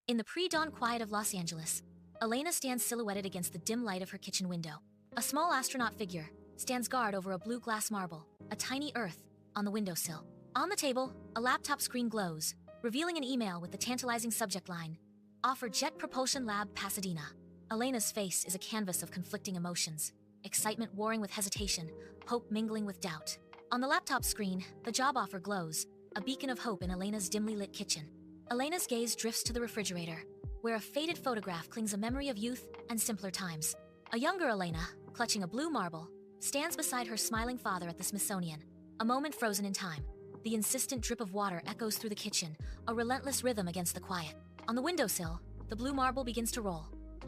In the pre-dawn quiet of Los Angeles, Elena stands silhouetted against the dim light of her kitchen window. A small astronaut figure stands guard over a blue glass marble, a tiny Earth, on the windowsill. On the table, a laptop screen glows, revealing an email with the tantalizing subject line, "Offer Jet Propulsion Lab, Pasadena." Elena's face is a canvas of conflicting emotions, excitement warring with hesitation, hope mingling with doubt. On the laptop screen, the job offer glows, a beacon of hope in Elena's dimly lit kitchen. Elena's gaze drifts to the refrigerator, where a faded photograph clings a memory of youth and simpler times. A younger Elena, clutching a blue marble, stands beside her smiling father at the Smithsonian, a moment frozen in time. The insistent drip of water echoes through the kitchen, a relentless rhythm against the quiet. On the windowsill, the blue marble begins to roll,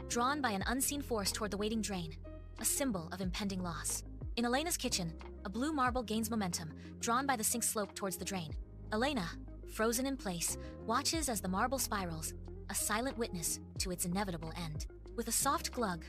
drawn by an unseen force toward the waiting drain, a symbol of impending loss. In Elena's kitchen, a blue marble gains momentum, drawn by the sink slope towards the drain. Elena, frozen in place, watches as the marble spirals, a silent witness to its inevitable end. With a soft glug,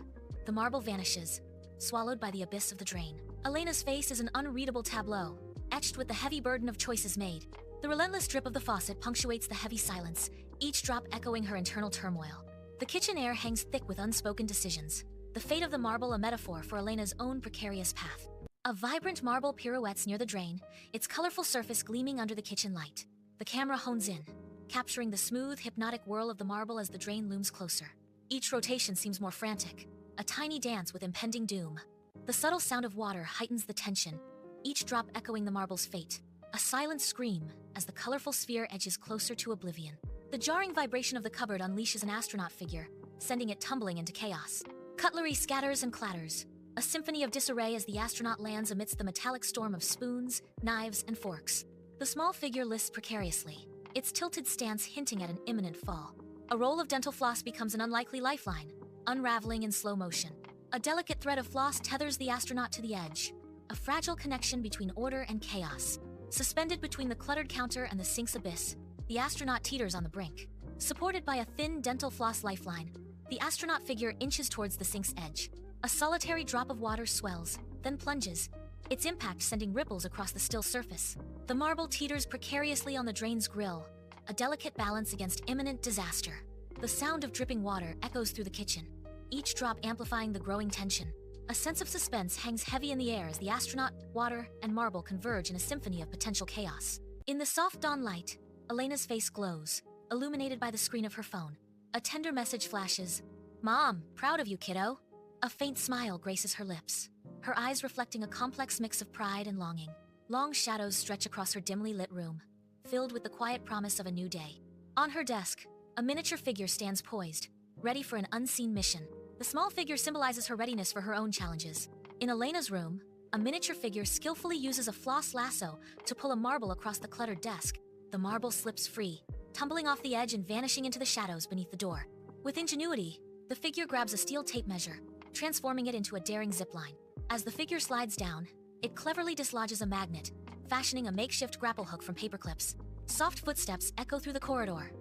the marble vanishes, swallowed by the abyss of the drain. Elena's face is an unreadable tableau, etched with the heavy burden of choices made. The relentless drip of the faucet punctuates the heavy silence, each drop echoing her internal turmoil. The kitchen air hangs thick with unspoken decisions, the fate of the marble a metaphor for Elena's own precarious path. A vibrant marble pirouettes near the drain, its colorful surface gleaming under the kitchen light. The camera hones in, capturing the smooth, hypnotic whirl of the marble as the drain looms closer. Each rotation seems more frantic, a tiny dance with impending doom. The subtle sound of water heightens the tension, each drop echoing the marble's fate. A silent scream as the colorful sphere edges closer to oblivion. The jarring vibration of the cupboard unleashes an astronaut figure, sending it tumbling into chaos. Cutlery scatters and clatters, a symphony of disarray as the astronaut lands amidst the metallic storm of spoons, knives, and forks. The small figure lisps precariously, its tilted stance hinting at an imminent fall. A roll of dental floss becomes an unlikely lifeline, unraveling in slow motion. A delicate thread of floss tethers the astronaut to the edge, a fragile connection between order and chaos. Suspended between the cluttered counter and the sink's abyss, the astronaut teeters on the brink. Supported by a thin dental floss lifeline, the astronaut figure inches towards the sink's edge. A solitary drop of water swells, then plunges, its impact sending ripples across the still surface. The marble teeters precariously on the drain's grill, a delicate balance against imminent disaster. The sound of dripping water echoes through the kitchen, each drop amplifying the growing tension. A sense of suspense hangs heavy in the air as the astronaut, water, and marble converge in a symphony of potential chaos. In the soft dawn light, Elena's face glows, illuminated by the screen of her phone. A tender message flashes, "Mom, proud of you, kiddo." A faint smile graces her lips, her eyes reflecting a complex mix of pride and longing. Long shadows stretch across her dimly lit room, filled with the quiet promise of a new day. On her desk, a miniature figure stands poised, ready for an unseen mission. The small figure symbolizes her readiness for her own challenges. In Elena's room, a miniature figure skillfully uses a floss lasso to pull a marble across the cluttered desk. The marble slips free, tumbling off the edge and vanishing into the shadows beneath the door. With ingenuity, the figure grabs a steel tape measure, transforming it into a daring zipline. As the figure slides down, it cleverly dislodges a magnet, fashioning a makeshift grapple hook from paper clips. Soft footsteps echo through the corridor,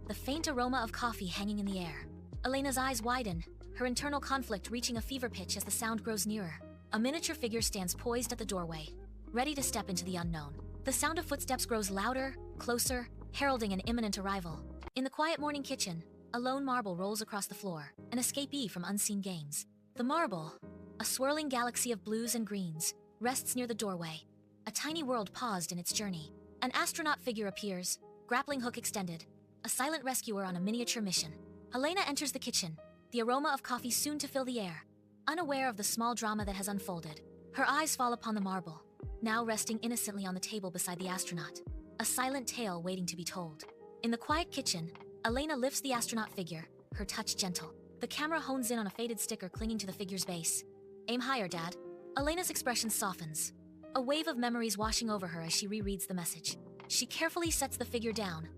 the faint aroma of coffee hanging in the air. Elena's eyes widen, her internal conflict reaching a fever pitch as the sound grows nearer. A miniature figure stands poised at the doorway, ready to step into the unknown. The sound of footsteps grows louder, closer, heralding an imminent arrival. In the quiet morning kitchen, a lone marble rolls across the floor, an escapee from unseen games. The marble, a swirling galaxy of blues and greens, rests near the doorway, a tiny world paused in its journey. An astronaut figure appears, grappling hook extended, a silent rescuer on a miniature mission. Elena enters the kitchen, the aroma of coffee soon to fill the air. Unaware of the small drama that has unfolded, her eyes fall upon the marble, now resting innocently on the table beside the astronaut. A silent tale waiting to be told. In the quiet kitchen, Elena lifts the astronaut figure, her touch gentle. The camera hones in on a faded sticker clinging to the figure's base. "Aim higher, Dad." Elena's expression softens, a wave of memories washing over her as she rereads the message. She carefully sets the figure down,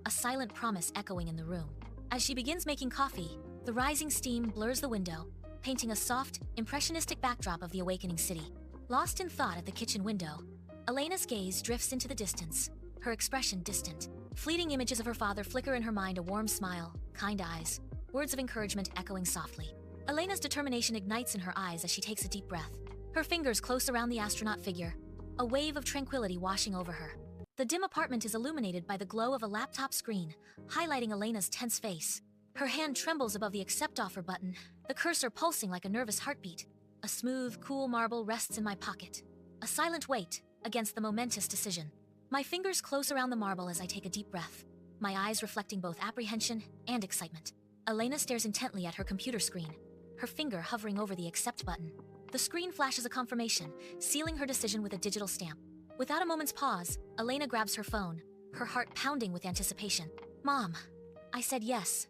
a silent promise echoing in the room. As she begins making coffee, the rising steam blurs the window, painting a soft, impressionistic backdrop of the awakening city. Lost in thought at the kitchen window, Elena's gaze drifts into the distance, her expression distant. Fleeting images of her father flicker in her mind, a warm smile, kind eyes, words of encouragement echoing softly. Elena's determination ignites in her eyes as she takes a deep breath, her fingers close around the astronaut figure, a wave of tranquility washing over her. The dim apartment is illuminated by the glow of a laptop screen, highlighting Elena's tense face. Her hand trembles above the accept offer button, the cursor pulsing like a nervous heartbeat. A smooth, cool marble rests in my pocket. A silent weight against the momentous decision. My fingers close around the marble as I take a deep breath, my eyes reflecting both apprehension and excitement. Elena stares intently at her computer screen, her finger hovering over the accept button. The screen flashes a confirmation, sealing her decision with a digital stamp. Without a moment's pause, Elena grabs her phone, her heart pounding with anticipation. "Mom, I said yes,"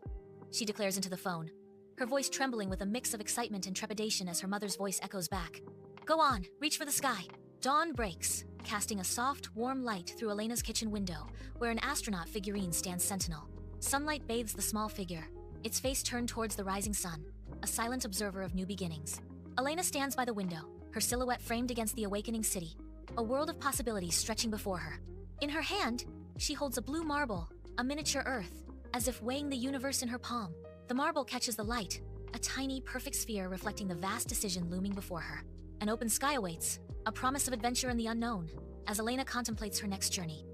she declares into the phone, her voice trembling with a mix of excitement and trepidation as her mother's voice echoes back. "Go on, reach for the sky." Dawn breaks, casting a soft, warm light through Elena's kitchen window, where an astronaut figurine stands sentinel. Sunlight bathes the small figure, its face turned towards the rising sun, a silent observer of new beginnings. Elena stands by the window, her silhouette framed against the awakening city, a world of possibilities stretching before her. In her hand, she holds a blue marble, a miniature Earth, as if weighing the universe in her palm. The marble catches the light, a tiny, perfect sphere reflecting the vast decision looming before her. An open sky awaits, a promise of adventure in the unknown, as Elena contemplates her next journey.